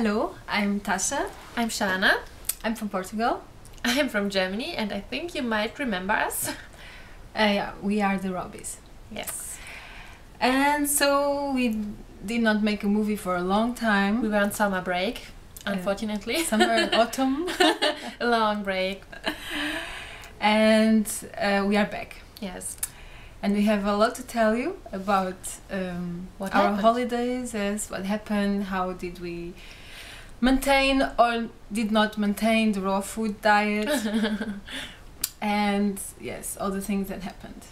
Hello, I'm Tasha. I'm Shana. I'm from Portugal. I'm from Germany, and I think you might remember us. Yeah, we are the Robbies. Yes. And so we did not make a movie for a long time. We were on summer break, unfortunately. Summer and autumn. A long break. And we are back. Yes. And we have a lot to tell you about What our happened? holidays, yes, what happened, how did we maintain or did not maintain the raw food diet, and yes, all the things that happened.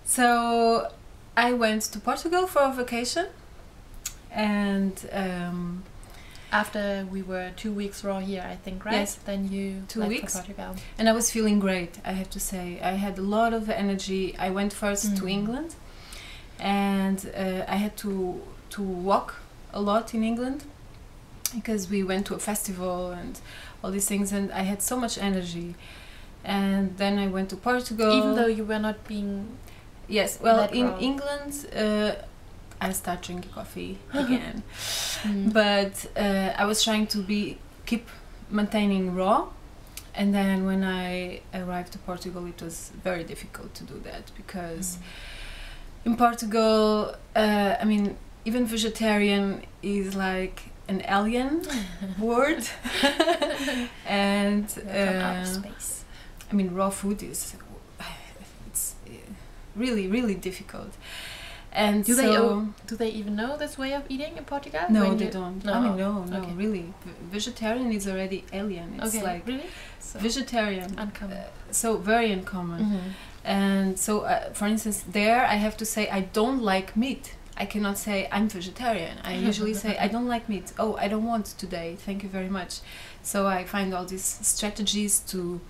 So I went to Portugal for a vacation, and After we were 2 weeks raw here, I think, right? Yes. Then you 2 left weeks. for Portugal. and I was feeling great, I have to say. I had a lot of energy. I went first to England, and I had to walk a lot in England because we went to a festival and all these things, and I had so much energy. And then I went to Portugal. Even though you were not being... Yes, well, that in raw. England I start drinking coffee again, but I was trying to keep maintaining raw. And then when I arrived to Portugal, it was very difficult to do that because in Portugal, I mean, even vegetarian is like an alien word. And From outer space. I mean, raw food is really difficult. And Do so they even know this way of eating in Portugal? no, When they you- don't. No. I mean, no, Okay. really. Vegetarian is already alien. It's Okay, like really? So vegetarian. uncommon. So very uncommon. And so, for instance, there I have to say I don't like meat. I cannot say I'm vegetarian. I usually say I don't like meat. Oh, I don't want today. Thank you very much. So I find all these strategies to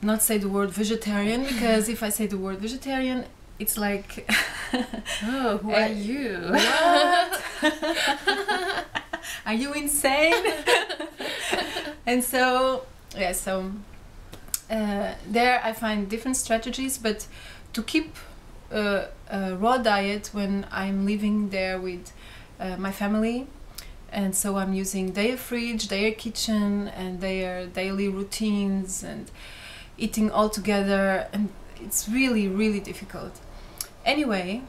not say the word vegetarian, because if I say the word vegetarian, it's like Oh, who are you? What? Are you insane? And so yeah, so there I find different strategies, but to keep a raw diet when I'm living there with my family, and so I'm using their fridge, their kitchen, and their daily routines, and eating all together, and it's really difficult. Anyway,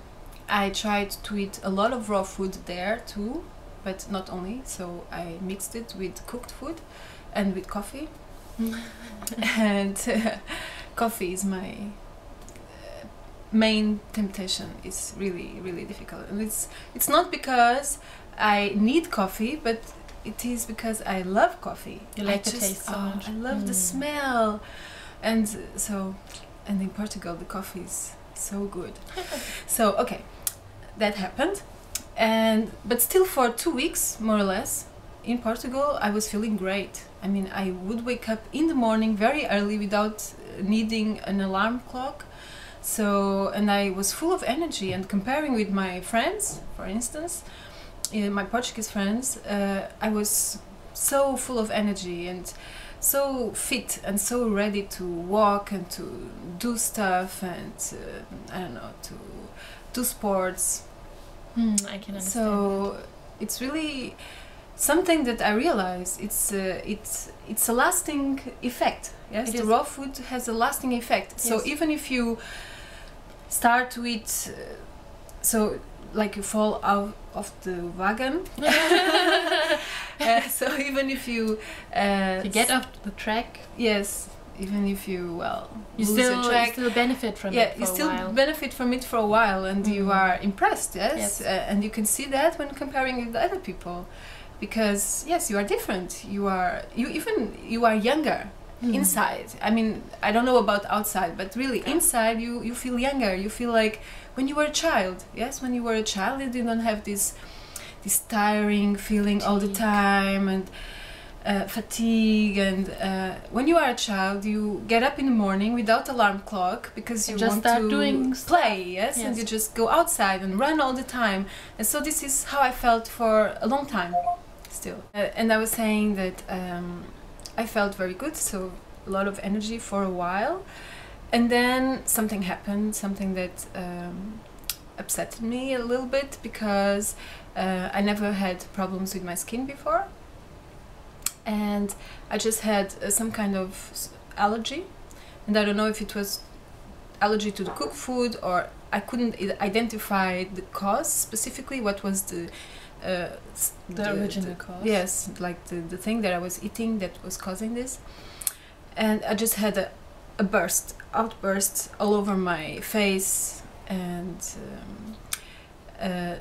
I tried to eat a lot of raw food there too, but not only, so I mixed it with cooked food and with coffee. And coffee is my main temptation. It's really difficult, and it's not because I need coffee, but it is because I love coffee. You like I the taste so much. I love the smell, and so, and in Portugal the coffee is so good. So okay, that happened, but still for 2 weeks more or less in Portugal I was feeling great. I mean, I would wake up in the morning very early without needing an alarm clock. So, and I was full of energy, and comparing with my friends, for instance, my Portuguese friends, I was so full of energy and so fit and so ready to walk and to do stuff and I don't know, to do sports. I can understand. So it's really something that I realized. It's a lasting effect. Yes, It the is. raw food has a lasting effect. So Yes. even if you start to eat, so like you fall out of the wagon. So even if you You get off the track, yes, even if you you lose your track, still benefit from yeah, it for you a still while. benefit from it for a while, and you are impressed, yes, Yes. And you can see that when comparing with other people, because yes, you are different. You are younger inside. I mean, I don't know about outside, but really inside you feel younger. You feel like when you were a child. Yes, when you were a child, you didn't have this tiring feeling all the time, and fatigue, and when you are a child you get up in the morning without alarm clock because you just want start to doing play, yes, and Yes. you just go outside and run all the time. And so this is how I felt for a long time still. And I was saying that I felt very good, so a lot of energy for a while, and then something happened, something that upset me a little bit, because I never had problems with my skin before, and I just had some kind of allergy, and I don't know if it was allergy to the cooked food, or I couldn't identify the cause specifically. What was the original cause? Yes, like the thing that I was eating that was causing this, and I just had a outburst all over my face, and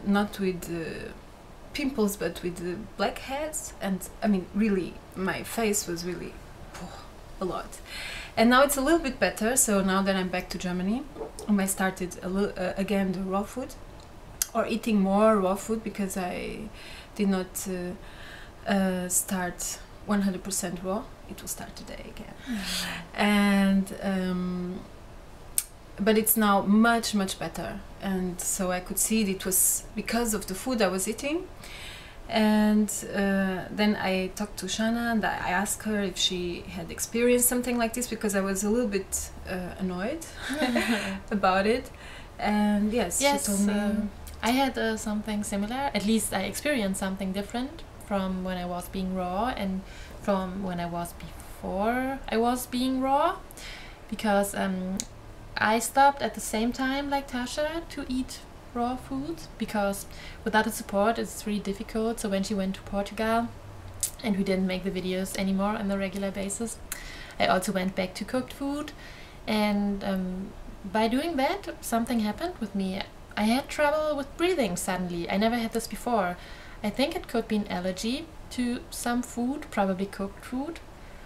not with pimples, but with the blackheads, and I mean, really, my face was really a lot. And now it's a little bit better. So now that I'm back to Germany, I started again the raw food, or eating more raw food, because I did not start 100% raw. It will start today again. And but it's now much better, and so I could see it was because of the food I was eating. And then I talked to Shana, and I asked her if she had experienced something like this, because I was a little bit annoyed about it. And yes, she told me. I had something similar. At least I experienced something different from when I was being raw and from when I was before I was being raw, because I stopped at the same time like Tasha to eat raw food, because without the support it's really difficult. So when she went to Portugal and we didn't make the videos anymore on a regular basis, I also went back to cooked food, and by doing that something happened with me. I had trouble with breathing suddenly. I never had this before. I think it could be an allergy to some food, probably cooked food.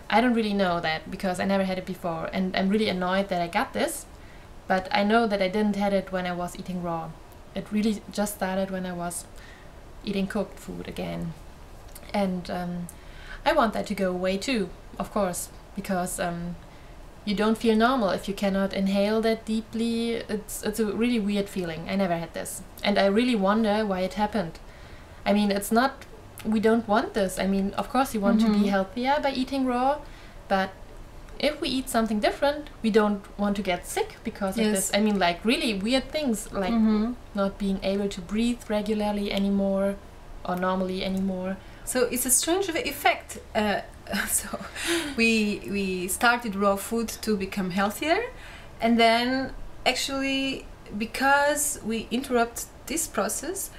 I don't really know that, because I never had it before, and I'm really annoyed that I got this, but I know that I didn't had it when I was eating raw. It really just started when I was eating cooked food again. And I want that to go away too, of course, because you don't feel normal if you cannot inhale that deeply. It's a really weird feeling. I never had this, and I really wonder why it happened. I mean, it's not, we don't want this. I mean, of course you want to be healthier by eating raw, but if we eat something different, we don't want to get sick because of this. I mean, like really weird things, like not being able to breathe regularly anymore, or normally anymore. So it's a strange effect. So we started raw food to become healthier, and then actually, because we interrupt this process,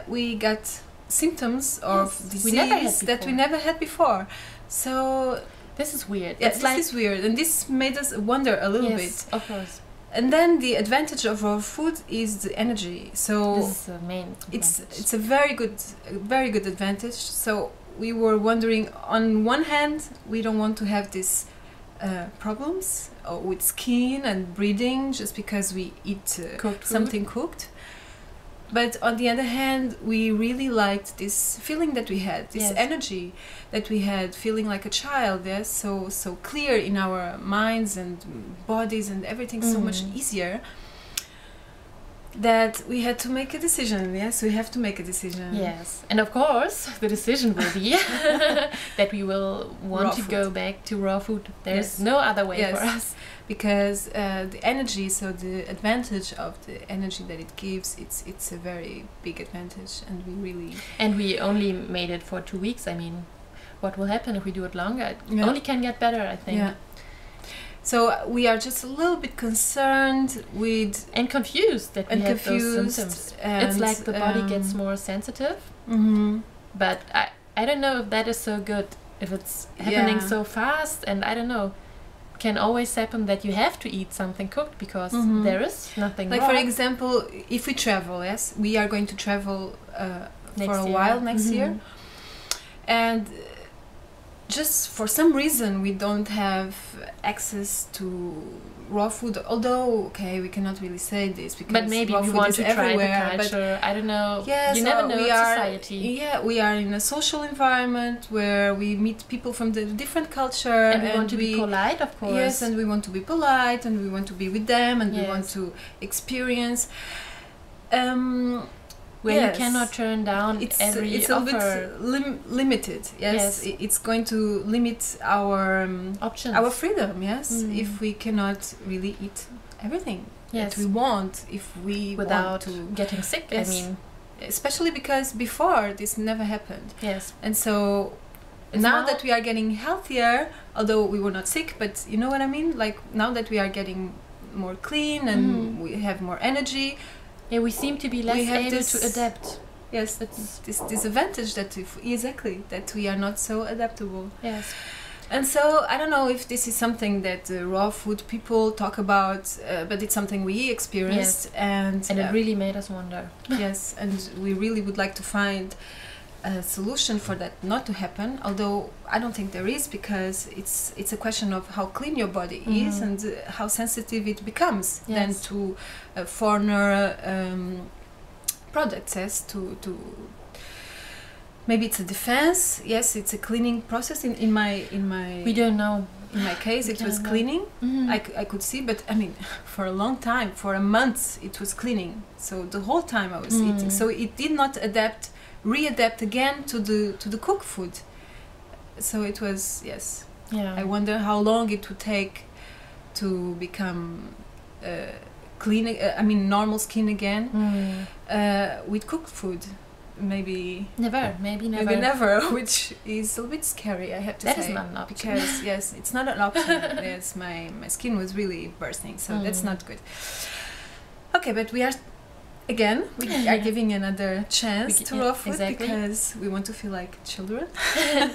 we got symptoms of disease that we never had before. So this is weird. Yeah, this is weird, and this made us wonder a little bit. Of course. And then the advantage of raw food is the energy. So this is the main advantage. It's a very good advantage. So we were wondering, on one hand, we don't want to have these problems with skin and breathing just because we eat something cooked. But on the other hand, we really liked this feeling that we had, this energy that we had, feeling like a child. Yes, so clear in our minds and bodies, and everything so much easier, that we had to make a decision. Yes, we have to make a decision. Yes, and of course the decision will be that we will want to go back to raw food. There's no other way for us. Because the energy, so the advantage of the energy that it gives, it's a very big advantage, and we only made it for 2 weeks. I mean, what will happen if we do it longer? It only can get better, I think. Yeah. So we are just a little bit concerned with and confused that we have those symptoms. It's like the body gets more sensitive. But I don't know if that is so good, if it's happening so fast, and I don't know. Can always happen that you have to eat something cooked because there is nothing like wrong. For example, if we travel, we are going to travel for a while next year, and just for some reason we don't have access to raw food, although we cannot really say this because but maybe raw we food want is to everywhere, try the culture. I don't know. You never know society. We are in a social environment where we meet people from the different culture, and we want to be polite, of course. Yes, and we want to be polite, and we want to be with them, and we want to experience. Where you cannot turn down every it's offer. a bit limited. Yes, it's going to limit our options, our freedom. Yes, if we cannot really eat everything that we want, if we without want to getting sick. I mean, especially because before this never happened. Yes. And so now that we are getting healthier, although we were not sick, but you know what I mean? Like now that we are getting more clean and we have more energy. Yeah, we seem to be less able to adapt. Yes, it's this disadvantage that that we are not so adaptable. Yes. And so I don't know if this is something that raw food people talk about, but it's something we experienced, and it really made us wonder. Yes, and we really would like to find a solution for that not to happen. Although I don't think there is, because it's a question of how clean your body is and how sensitive it becomes then to foreigner products. Yes, to maybe it's a defense. Yes, it's a cleaning process. In my we don't know. In my case, it was cleaning. I could see, but I mean, for a long time, for a month, it was cleaning. So the whole time I was eating. So it did not readapt again to the cooked food. So it was Yeah. I wonder how long it would take to become clean. I mean, normal skin again with cooked food. Maybe never, which is a little bit scary, I have to say. That is not an option. Because yes, it's not an option. Yes, my skin was really bursting, so that's not good. Okay, but we are giving another chance to raw food because we want to feel like children.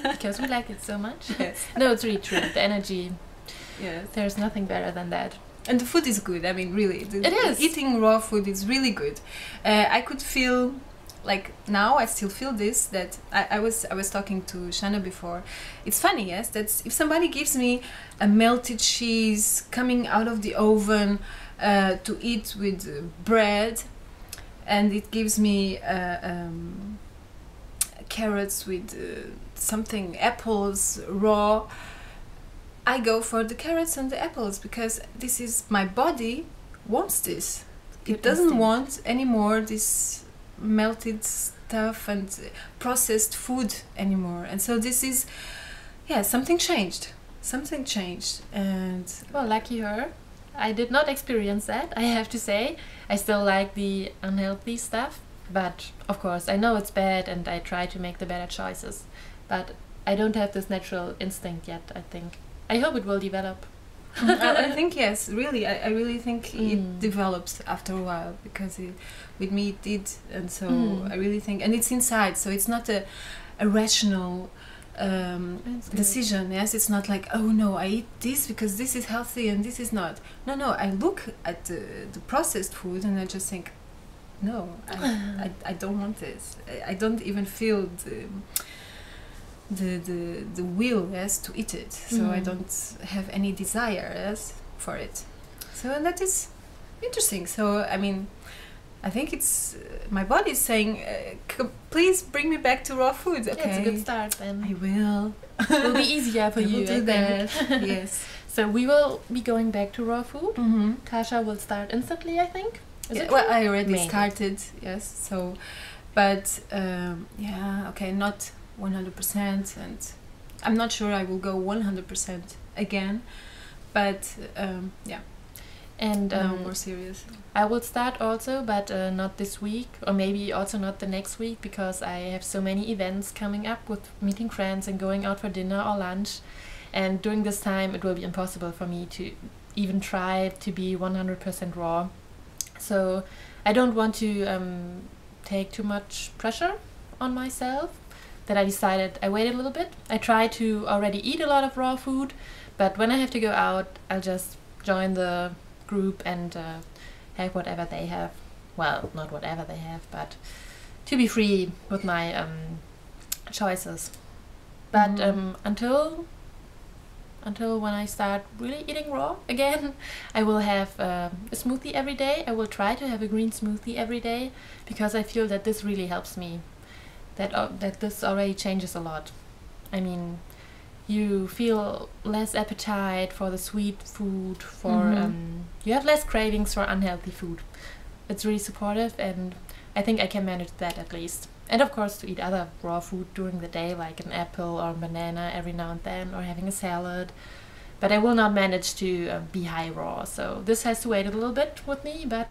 Because we like it so much. Yes. No, it's really true. The energy. Yes. There's nothing better than that. And the food is good. I mean, really, it is. Eating raw food is really good. I could feel. Like now I still feel this, that I was talking to Shanna before. It's funny, yes, that if somebody gives me a melted cheese coming out of the oven to eat with bread, and it gives me carrots with something, apples raw, I go for the carrots and the apples, because this is, my body wants this. It doesn't want anymore this melted stuff and processed food anymore. And so this is, something changed, and well, lucky her. I did not experience that, I have to say. I still like the unhealthy stuff, but of course I know it's bad and I try to make the better choices, but I don't have this natural instinct yet. I hope it will develop. I think yes, really. I really think it develops after a while, because with me it did, and so I really think, and it's inside, so it's not a rational decision. Yes, it's not like, oh no, I eat this because this is healthy and this is not. No, I look at the processed food and I just think, no, I don't want this. I don't even feel the will to eat it, so I don't have any desire for it. So, and that is interesting. So I mean, I think it's my body is saying, please bring me back to raw food. Okay, it's a good start then. I will. It will be easier for you. I will do that. Yes. So we will be going back to raw food. Tasha will start instantly, I think. Well, I already started. Yes. So, but okay, not 100%, and I'm not sure I will go 100% again, but and more serious. I will start also, but not this week, or maybe also not the next week, because I have so many events coming up with meeting friends and going out for dinner or lunch, and during this time it will be impossible for me to even try to be 100% raw. So I don't want to take too much pressure on myself, that I decided I wait a little bit. I try to already eat a lot of raw food, but when I have to go out, I'll just join the group and have whatever they have. Well, not whatever they have, but to be free with my choices. But until when I start really eating raw again, I will have a smoothie every day. I will try to have a green smoothie every day, because I feel that this really helps me. That this already changes a lot. I mean, you feel less appetite for the sweet food, you have less cravings for unhealthy food. It's really supportive, and I think I can manage that at least. And of course to eat other raw food during the day, like an apple or a banana every now and then, or having a salad. But I will not manage to be high raw, so this has to wait a little bit with me, but